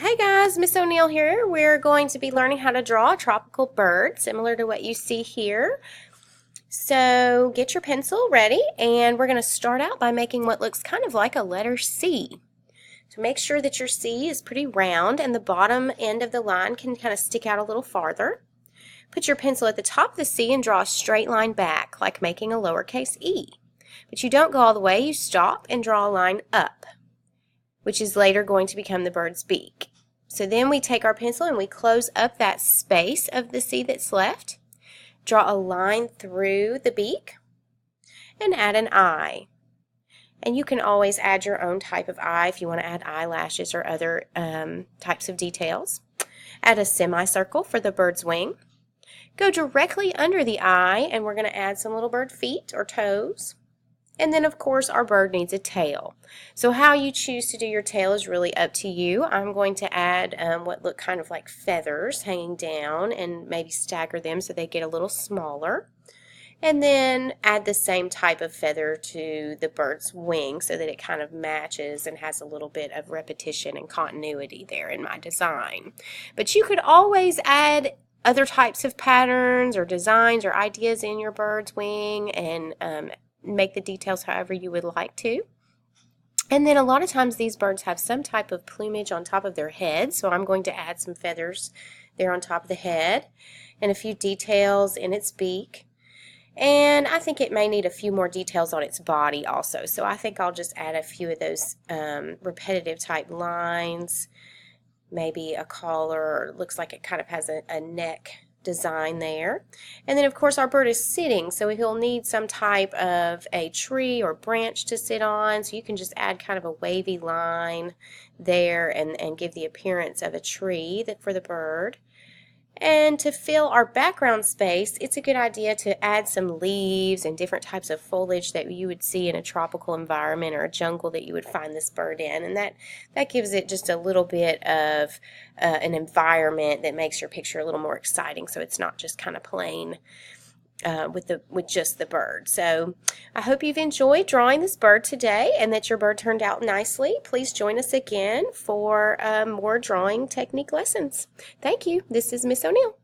Hey guys, Miss O'Neill here. We're going to be learning how to draw a tropical bird similar to what you see here. So get your pencil ready and we're going to start out by making what looks kind of like a letter C. So make sure that your C is pretty round and the bottom end of the line can kind of stick out a little farther. Put your pencil at the top of the C and draw a straight line back like making a lowercase e. But you don't go all the way, you stop and draw a line up, which is later going to become the bird's beak. So then we take our pencil and we close up that space of the C that's left, draw a line through the beak, and add an eye. And you can always add your own type of eye if you want to add eyelashes or other types of details. Add a semicircle for the bird's wing. Go directly under the eye and we're going to add some little bird feet or toes. And then, of course, our bird needs a tail. So how you choose to do your tail is really up to you. I'm going to add what look kind of like feathers hanging down and maybe stagger them so they get a little smaller. And then add the same type of feather to the bird's wing so that it kind of matches and has a little bit of repetition and continuity there in my design. But you could always add other types of patterns or designs or ideas in your bird's wing and make the details however you would like to. And then a lot of times these birds have some type of plumage on top of their head, so I'm going to add some feathers there on top of the head and a few details in its beak. And I think it may need a few more details on its body also, so I think I'll just add a few of those repetitive type lines, maybe a collar, or looks like it kind of has a neck design there. And then of course our bird is sitting, so he'll need some type of a tree or branch to sit on, so you can just add kind of a wavy line there and give the appearance of a tree for the bird. And to fill our background space, it's a good idea to add some leaves and different types of foliage that you would see in a tropical environment or a jungle that you would find this bird in. And that gives it just a little bit of an environment that makes your picture a little more exciting, so it's not just kind of plain with just the bird. So I hope you've enjoyed drawing this bird today and that your bird turned out nicely. Please join us again for more drawing technique lessons. Thank you. This is Miss O'Neill.